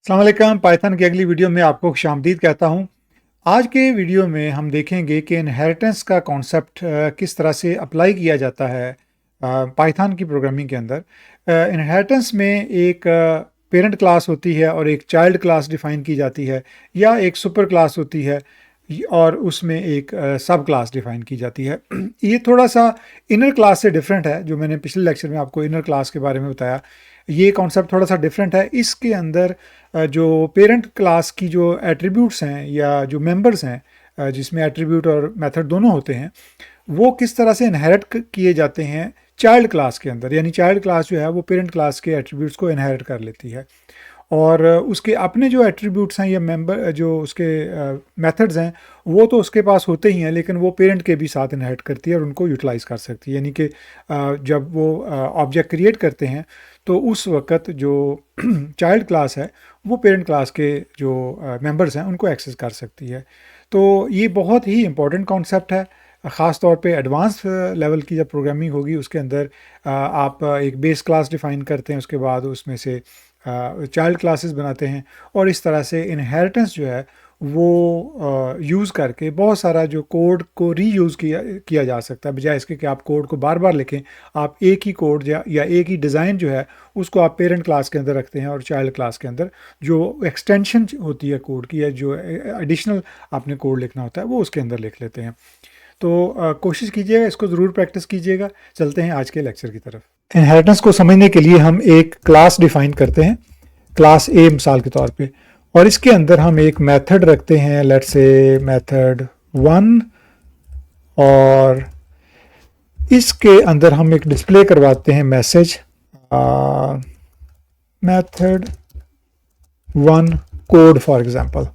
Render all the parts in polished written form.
अस्सलाम वालेकुम। पाइथन की अगली वीडियो में आपको खुशामदीद कहता हूँ। आज के वीडियो में हम देखेंगे कि इनहेरिटेंस का कॉन्सेप्ट किस तरह से अप्लाई किया जाता है पाइथन की प्रोग्रामिंग के अंदर। इनहेरिटेंस में एक पेरेंट क्लास होती है और एक चाइल्ड क्लास डिफाइन की जाती है, या एक सुपर क्लास होती है और उसमें एक सब क्लास डिफाइन की जाती है। ये थोड़ा सा इनर क्लास से डिफरेंट है। जो मैंने पिछले लेक्चर में आपको इनर क्लास के बारे में बताया, ये कॉन्सेप्ट थोड़ा सा डिफरेंट है। इसके अंदर जो पेरेंट क्लास की जो एट्रीब्यूट्स हैं या जो मेंबर्स हैं, जिसमें एट्रीब्यूट और मेथड दोनों होते हैं, वो किस तरह से इनहेरिट किए जाते हैं चाइल्ड क्लास के अंदर। यानी चाइल्ड क्लास जो है वो पेरेंट क्लास के एट्रीब्यूट्स को इनहेरिट कर लेती है और उसके अपने जो एट्रीब्यूट्स हैं या मेंबर जो उसके मेथड्स हैं वो तो उसके पास होते ही हैं, लेकिन वो पेरेंट के भी साथ इनहेरिट करती है और उनको यूटिलाइज कर सकती है। यानी कि जब वो ऑब्जेक्ट क्रिएट करते हैं तो उस वक्त जो चाइल्ड क्लास है वो पेरेंट क्लास के जो मेंबर्स हैं उनको एक्सेस कर सकती है। तो ये बहुत ही इम्पोर्टेंट कॉन्सेप्ट है। ख़ास तौर पे एडवांस लेवल की जब प्रोग्रामिंग होगी उसके अंदर आप एक बेस क्लास डिफ़ाइन करते हैं, उसके बाद उसमें से चाइल्ड क्लासेस बनाते हैं और इस तरह से इनहेरिटेंस जो है वो यूज़ करके बहुत सारा जो कोड को रीयूज़ किया जा सकता है। बजाय इसके कि आप कोड को बार बार लिखें, आप एक ही कोड या एक ही डिज़ाइन जो है उसको आप पेरेंट क्लास के अंदर रखते हैं और चाइल्ड क्लास के अंदर जो एक्सटेंशन होती है कोड की या जो एडिशनल आपने कोड लिखना होता है वो उसके अंदर लिख लेते हैं। तो कोशिश कीजिएगा, इसको ज़रूर प्रैक्टिस कीजिएगा। चलते हैं आज के लेक्चर की तरफ। इनहेरिटेंस को समझने के लिए हम एक क्लास डिफ़ाइन करते हैं, क्लास ए मिसाल के तौर पे, और इसके अंदर हम एक मेथड रखते हैं, लेट्स से मेथड 1, और इसके अंदर हम एक डिस्प्ले करवाते हैं message method 1 code for example,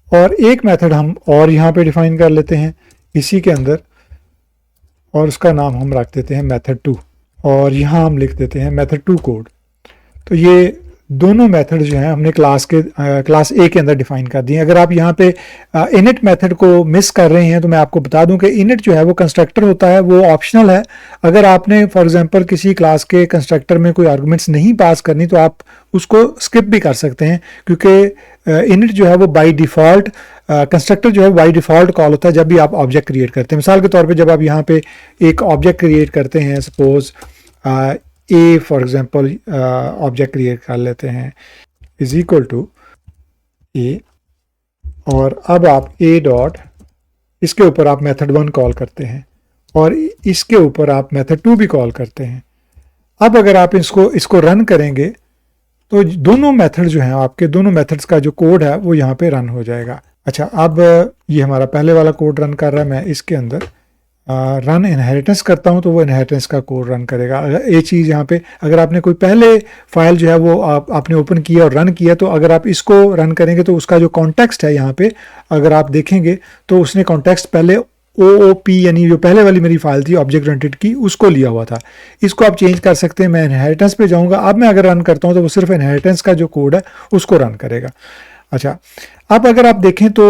और एक मेथड हम और यहाँ पे डिफ़ाइन कर लेते हैं इसी के अंदर, और उसका नाम हम रख देते हैं मेथड 2, और यहाँ हम लिख देते हैं मेथड 2 कोड। तो ये दोनों मेथड जो हैं हमने क्लास ए के अंदर डिफाइन कर दिए। अगर आप यहाँ पे इनिट मेथड को मिस कर रहे हैं तो मैं आपको बता दूं कि इनिट जो है वो कंस्ट्रक्टर होता है, वो ऑप्शनल है। अगर आपने फॉर एग्जांपल किसी क्लास के कंस्ट्रक्टर में कोई आर्गुमेंट्स नहीं पास करनी तो आप उसको स्किप भी कर सकते हैं, क्योंकि इनिट जो है वो बाई डिफ़ॉल्ट कंस्ट्रक्टर जो है बाई डिफ़ॉल्ट कॉल होता है जब भी आप ऑब्जेक्ट क्रिएट करते हैं। मिसाल के तौर पर जब आप यहाँ पे एक ऑब्जेक्ट क्रिएट करते हैं, suppose A for example object create कर लेते हैं इज इक्वल टू ए, और अब आप ए डॉट इसके ऊपर आप मेथड 1 कॉल करते हैं और इसके ऊपर आप मेथड 2 भी कॉल करते हैं। अब अगर आप इसको रन करेंगे तो दोनों मेथड जो हैं, आपके दोनों मेथड्स का जो कोड है वो यहाँ पे रन हो जाएगा। अच्छा, अब ये हमारा पहले वाला कोड रन कर रहा है, मैं इसके अंदर रन इनहेरिटेंस करता हूं तो वो इनहेरिटेंस का कोड रन करेगा। ये चीज़ यहाँ पे अगर आपने कोई पहले फाइल जो है वो आपने ओपन किया और रन किया, तो अगर आप इसको रन करेंगे तो उसका जो कॉन्टेक्स्ट है यहाँ पे अगर आप देखेंगे तो उसने कॉन्टेक्स्ट पहले OOP यानी जो पहले वाली मेरी फाइल थी ऑब्जेक्ट ओरिएंटेड की उसको लिया हुआ था। इसको आप चेंज कर सकते हैं। मैं इनहेरिटेंस पे जाऊँगा, अब मैं अगर रन करता हूँ तो वो सिर्फ इनहेरिटेंस का जो कोड है उसको रन करेगा। अच्छा, अब अगर आप देखें तो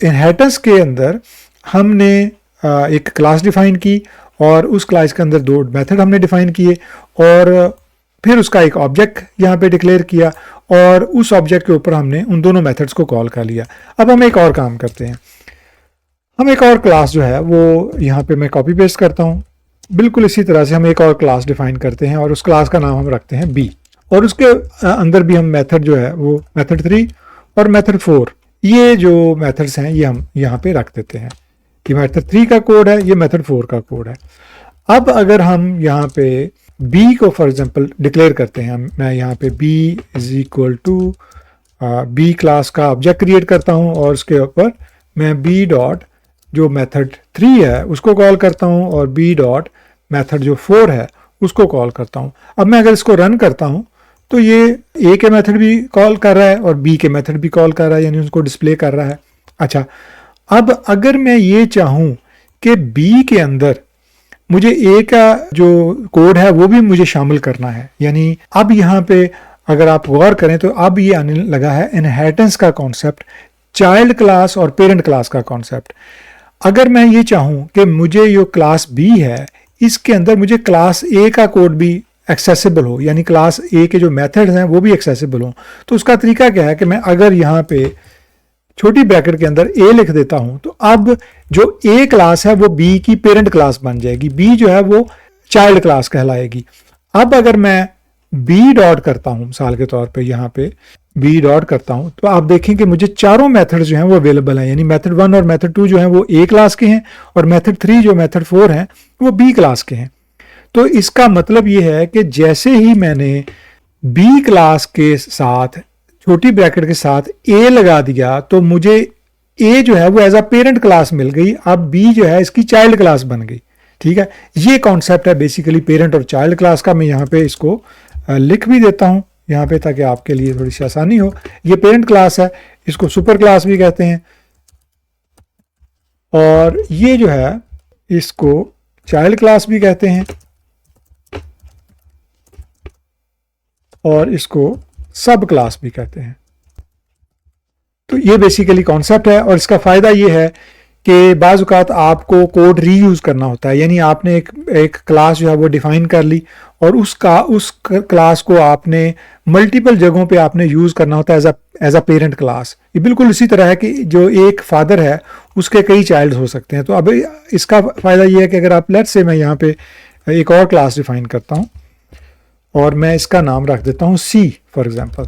इनहेरिटेंस के अंदर हमने एक क्लास डिफाइन की और उस क्लास के अंदर 2 मेथड हमने डिफाइन किए और फिर उसका एक ऑब्जेक्ट यहाँ पे डिक्लेयर किया और उस ऑब्जेक्ट के ऊपर हमने उन दोनों मेथड्स को कॉल कर लिया। अब हम एक और काम करते हैं, हम एक और क्लास जो है वो यहाँ पे मैं कॉपी पेस्ट करता हूँ। बिल्कुल इसी तरह से हम एक और क्लास डिफाइन करते हैं और उस क्लास का नाम हम रखते हैं बी, और उसके अंदर भी हम मेथड जो है वो मेथड 3 और मेथड 4 ये जो मेथड्स हैं ये हम यहाँ पे रख देते हैं कि मेथड 3 का कोड है, ये मेथड 4 का कोड है। अब अगर हम यहाँ पे b को फॉर एग्जांपल डिक्लेयर करते हैं, मैं यहाँ पे b is equal to b class का ऑब्जेक्ट क्रिएट करता हूँ और उसके ऊपर मैं b डॉट जो मेथड 3 है उसको कॉल करता हूँ और b डॉट मेथड जो 4 है उसको कॉल करता हूँ। अब मैं अगर इसको रन करता हूँ तो ये a के मेथड भी कॉल कर रहा है और b के मेथड भी कॉल कर रहा है, यानी उसको डिस्प्ले कर रहा है। अच्छा, अब अगर मैं ये चाहूँ कि B के अंदर मुझे A का जो कोड है वो भी मुझे शामिल करना है, यानी अब यहाँ पे अगर आप गौर करें तो अब ये आने लगा है इनहेरिटेंस का कॉन्सेप्ट, चाइल्ड क्लास और पेरेंट क्लास का कॉन्सेप्ट। अगर मैं ये चाहूँ कि मुझे जो क्लास B है इसके अंदर मुझे क्लास A का कोड भी एक्सेसिबल हो, यानी क्लास ए के जो मेथड्स हैं वो भी एक्सेसिबल हो। तो उसका तरीका क्या है कि मैं अगर यहाँ पे छोटी ब्रैकेट के अंदर ए लिख देता हूं तो अब जो ए क्लास है वो बी की पेरेंट क्लास बन जाएगी, बी जो है वो चाइल्ड क्लास कहलाएगी। अब अगर मैं बी डॉट करता हूं मिसाल के तौर पे, यहाँ पे बी डॉट करता हूं तो आप देखें कि मुझे चारों मेथड जो हैं वो अवेलेबल हैं, यानी मेथड 1 और मेथड 2 जो हैं वो ए क्लास के हैं और मेथड 3 जो मेथड 4 हैं वो बी क्लास के हैं। तो इसका मतलब ये है कि जैसे ही मैंने बी क्लास के साथ छोटी ब्रैकेट के साथ ए लगा दिया तो मुझे ए जो है वो एज अ पेरेंट क्लास मिल गई, अब बी जो है इसकी चाइल्ड क्लास बन गई। ठीक है, ये कॉन्सेप्ट है बेसिकली पेरेंट और चाइल्ड क्लास का। मैं यहाँ पे इसको लिख भी देता हूँ यहाँ पे ताकि आपके लिए थोड़ी सी आसानी हो। ये पेरेंट क्लास है, इसको सुपर क्लास भी कहते हैं, और ये जो है इसको चाइल्ड क्लास भी कहते हैं और इसको सब क्लास भी कहते हैं। तो ये बेसिकली कॉन्सेप्ट है और इसका फ़ायदा ये है कि बाज़ औक़ात आपको कोड रीयूज़ करना होता है, यानी आपने एक क्लास जो है वो डिफ़ाइन कर ली और उस क्लास को आपने मल्टीपल जगहों पे आपने यूज़ करना होता है एज अ पेरेंट क्लास। ये बिल्कुल इसी तरह है कि जो एक फादर है उसके कई चाइल्ड हो सकते हैं। तो अब इसका फ़ायदा ये है कि अगर आप लेट्स से मैं यहाँ पे एक और क्लास डिफ़ाइन करता हूँ और मैं इसका नाम रख देता हूँ सी फॉर एग्जाम्पल।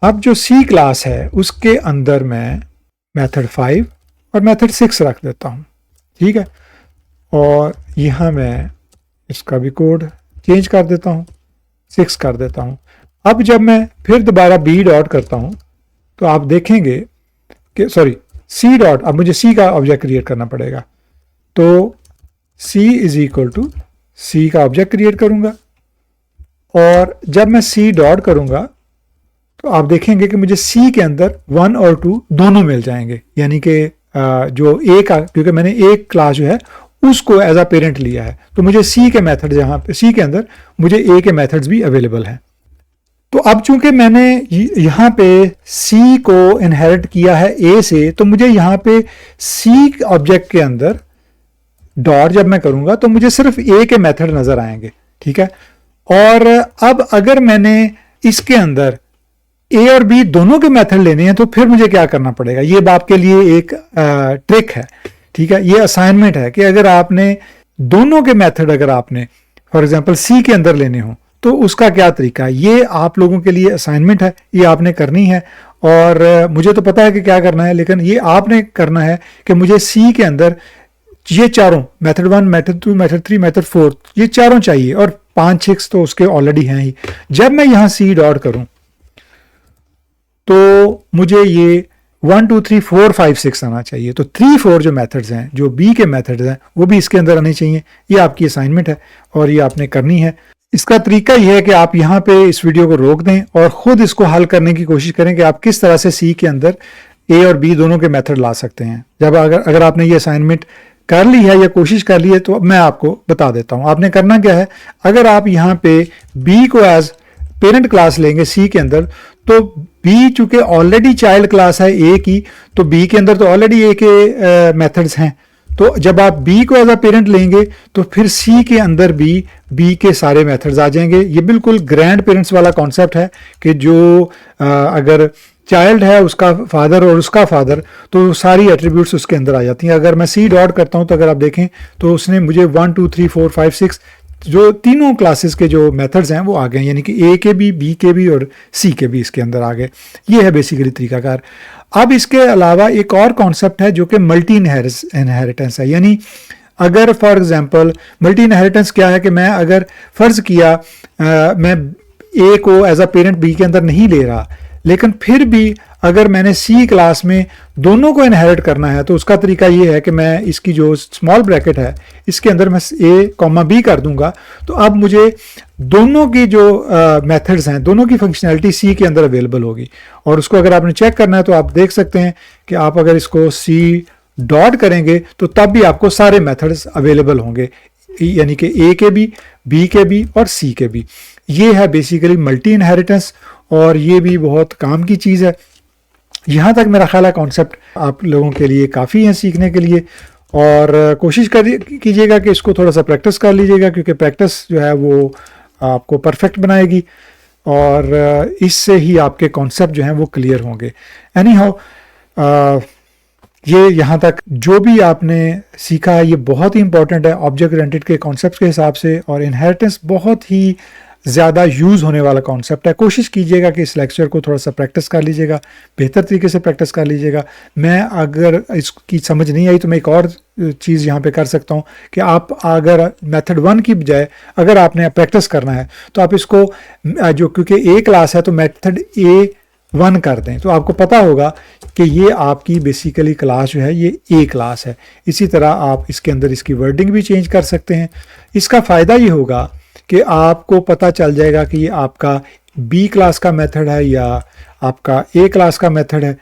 अब जो सी क्लास है उसके अंदर मैं मेथड 5 और मेथड 6 रख देता हूँ। ठीक है, और यहाँ मैं इसका भी कोड चेंज कर देता हूँ, 6 कर देता हूँ। अब जब मैं फिर दोबारा बी डॉट करता हूँ तो आप देखेंगे कि सी डॉट, अब मुझे सी का ऑब्जेक्ट क्रिएट करना पड़ेगा। तो सी इज इक्वल टू सी का ऑब्जेक्ट क्रिएट करूँगा और जब मैं सी डॉट करूँगा तो आप देखेंगे कि मुझे सी के अंदर 1 और 2 दोनों मिल जाएंगे, यानी कि जो ए का, क्योंकि मैंने एक क्लास जो है उसको एज अ पेरेंट लिया है तो मुझे सी के मेथड, यहाँ पे सी के अंदर मुझे ए के मेथड्स भी अवेलेबल हैं। तो अब चूंकि मैंने यहाँ पे सी को इनहेरिट किया है ए से, तो मुझे यहाँ पे सी ऑब्जेक्ट के अंदर डॉट जब मैं करूँगा तो मुझे सिर्फ ए के मेथड नज़र आएंगे। ठीक है, और अब अगर मैंने इसके अंदर ए और बी दोनों के मेथड लेने हैं तो फिर मुझे क्या करना पड़ेगा, ये आपके लिए एक ट्रिक है। ठीक है, ये असाइनमेंट है कि अगर आपने दोनों के मेथड अगर आपने फॉर एग्जांपल सी के अंदर लेने हो तो उसका क्या तरीका है, ये आप लोगों के लिए असाइनमेंट है, ये आपने करनी है। और मुझे तो पता है कि क्या करना है, लेकिन ये आपने करना है कि मुझे सी के अंदर ये चारों मेथड 1, मेथड 2, मेथड 3, मेथड 4 ये चारों चाहिए और 5, 6 तो उसके ऑलरेडी हैं ही। जब मैं यहाँ सी डॉट करूं तो मुझे ये 1, 2, 3, 4, 5, 6 आना चाहिए। तो 3, 4 जो मेथड्स हैं, जो बी के मेथड्स हैं, वो भी इसके अंदर आने चाहिए। ये आपकी असाइनमेंट है और ये आपने करनी है। इसका तरीका यह है कि आप यहाँ पे इस वीडियो को रोक दें और ख़ुद इसको हल करने की कोशिश करें कि आप किस तरह से सी के अंदर ए और बी दोनों के मेथड ला सकते हैं। जब अगर आपने ये असाइनमेंट कर ली है या कोशिश कर ली है तो मैं आपको बता देता हूँ आपने करना क्या है। अगर आप यहाँ पे बी को एज पेरेंट क्लास लेंगे सी के अंदर, तो बी चूंकि ऑलरेडी चाइल्ड क्लास है ए की, तो बी के अंदर तो ऑलरेडी ए के मेथड्स हैं। तो जब आप बी को एज अ पेरेंट लेंगे तो फिर सी के अंदर भी बी के सारे मेथड्स आ जाएंगे। ये बिल्कुल ग्रैंड पेरेंट्स वाला कॉन्सेप्ट है कि जो अगर चाइल्ड है उसका फादर और उसका फादर, तो सारी एट्रीब्यूट्स उसके अंदर आ जाती हैं। अगर मैं सी डॉट करता हूं तो अगर आप देखें तो उसने मुझे 1, 2, 3, 4, 5, 6 जो तीनों क्लासेस के जो मेथड्स हैं वो आ गए, यानी कि ए के भी, बी के भी और सी के भी इसके अंदर आ गए। ये है बेसिकली तरीकाकार। अब इसके अलावा एक और कॉन्सेप्ट है जो कि मल्टी इनहेरिटेंस है। यानी अगर फॉर एग्जांपल मल्टी इनहेरिटेंस क्या है कि मैं अगर फ़र्ज़ किया मैं ए को एज अ पेरेंट बी के अंदर नहीं ले रहा, लेकिन फिर भी अगर मैंने सी क्लास में दोनों को इनहेरिट करना है तो उसका तरीका ये है कि मैं इसकी जो स्मॉल ब्रैकेट है इसके अंदर मैं ए कॉमा बी कर दूंगा। तो अब मुझे दोनों की जो मेथड्स हैं, दोनों की फंक्शनैलिटी सी के अंदर अवेलेबल होगी। और उसको अगर आपने चेक करना है तो आप देख सकते हैं कि आप अगर इसको सी डॉट करेंगे तो तब भी आपको सारे मेथड्स अवेलेबल होंगे, यानी कि ए के भी, बी के भी और सी के भी। ये है बेसिकली मल्टी इनहेरिटेंस और ये भी बहुत काम की चीज़ है। यहाँ तक मेरा ख्याल है कॉन्सेप्ट आप लोगों के लिए काफ़ी है सीखने के लिए। और कोशिश कीजिएगा कि इसको थोड़ा सा प्रैक्टिस कर लीजिएगा, क्योंकि प्रैक्टिस जो है वो आपको परफेक्ट बनाएगी और इससे ही आपके कॉन्सेप्ट जो हैं वो क्लियर होंगे। एनी हाउ ये यहाँ तक जो भी आपने सीखा है ये बहुत ही इंपॉर्टेंट है ऑब्जेक्ट ओरिएंटेड के कॉन्सेप्ट के हिसाब से, और इनहेरिटेंस बहुत ही ज़्यादा यूज़ होने वाला कॉन्सेप्ट है। कोशिश कीजिएगा कि इस लेक्चर को थोड़ा सा प्रैक्टिस कर लीजिएगा, बेहतर तरीके से प्रैक्टिस कर लीजिएगा। मैं अगर इसकी समझ नहीं आई तो मैं एक और चीज़ यहाँ पे कर सकता हूँ कि आप अगर मेथड 1 की बजाय अगर आपने प्रैक्टिस करना है तो आप इसको जो, क्योंकि ए क्लास है तो मेथड A1 कर दें, तो आपको पता होगा कि ये आपकी बेसिकली क्लास जो है ये ए क्लास है। इसी तरह आप इसके अंदर इसकी वर्डिंग भी चेंज कर सकते हैं। इसका फ़ायदा ये होगा कि आपको पता चल जाएगा कि ये आपका बी क्लास का मेथड है या आपका ए क्लास का मेथड है,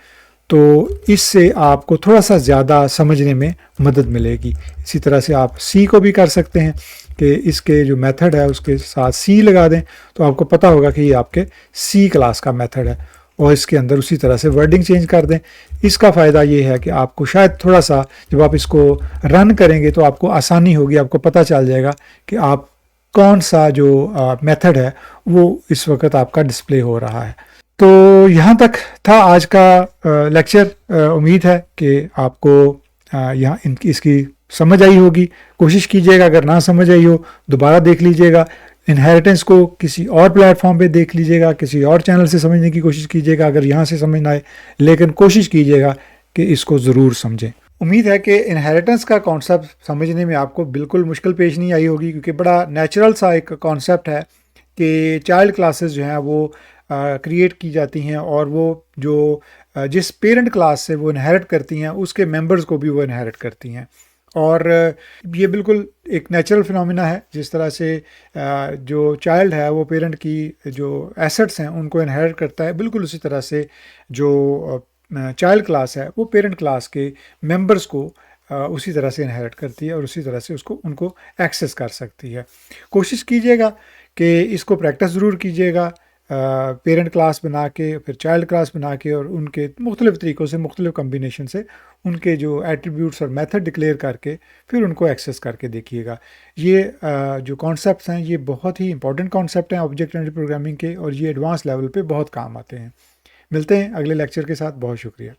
तो इससे आपको थोड़ा सा ज़्यादा समझने में मदद मिलेगी। इसी तरह से आप सी को भी कर सकते हैं कि इसके जो मेथड है उसके साथ सी लगा दें, तो आपको पता होगा कि ये आपके सी क्लास का मेथड है, और इसके अंदर उसी तरह से वर्डिंग चेंज कर दें। इसका फ़ायदा ये है कि आपको शायद थोड़ा सा जब आप इसको रन करेंगे तो आपको आसानी होगी, आपको पता चल जाएगा कि आप कौन सा जो मेथड है वो इस वक्त आपका डिस्प्ले हो रहा है। तो यहाँ तक था आज का लेक्चर। उम्मीद है कि आपको यहाँ इसकी समझ आई होगी। कोशिश कीजिएगा, अगर ना समझ आई हो दोबारा देख लीजिएगा। इनहेरिटेंस को किसी और प्लेटफॉर्म पे देख लीजिएगा, किसी और चैनल से समझने की कोशिश कीजिएगा अगर यहाँ से समझ ना आए, लेकिन कोशिश कीजिएगा कि इसको ज़रूर समझें। उम्मीद है कि इनहेरिटेंस का कॉन्सेप्ट समझने में आपको बिल्कुल मुश्किल पेश नहीं आई होगी, क्योंकि बड़ा नेचुरल सा एक कॉन्सेप्ट है कि चाइल्ड क्लासेस जो हैं वो क्रिएट की जाती हैं, और वो जो जिस पेरेंट क्लास से वो इनहेरिट करती हैं उसके मेंबर्स को भी वो इनहेरिट करती हैं। और ये बिल्कुल एक नेचुरल फिनोमिना है। जिस तरह से जो चाइल्ड है वो पेरेंट की जो एसेट्स हैं उनको इनहेरिट करता है, बिल्कुल उसी तरह से जो चाइल्ड क्लास है वो पेरेंट क्लास के मेंबर्स को उसी तरह से इनहेरिट करती है और उसी तरह से उनको एक्सेस कर सकती है। कोशिश कीजिएगा कि इसको प्रैक्टिस ज़रूर कीजिएगा, पेरेंट क्लास बना के फिर चाइल्ड क्लास बना के, और उनके मुख्तलिफ़ तरीक़ों से मुख्तलिफ़ कम्बिनेशन से उनके जो एट्रीब्यूट्स और मेथड डिक्लेयर करके फिर उनको एक्सेस करके देखिएगा। ये जो कॉन्सेप्ट्स हैं ये बहुत ही इंपॉर्टेंट कॉन्सेप्ट हैं ऑब्जेक्ट ओरिएंटेड प्रोग्रामिंग के, और ये एडवांस लेवल पे बहुत काम आते हैं। मिलते हैं अगले लेक्चर के साथ। बहुत शुक्रिया।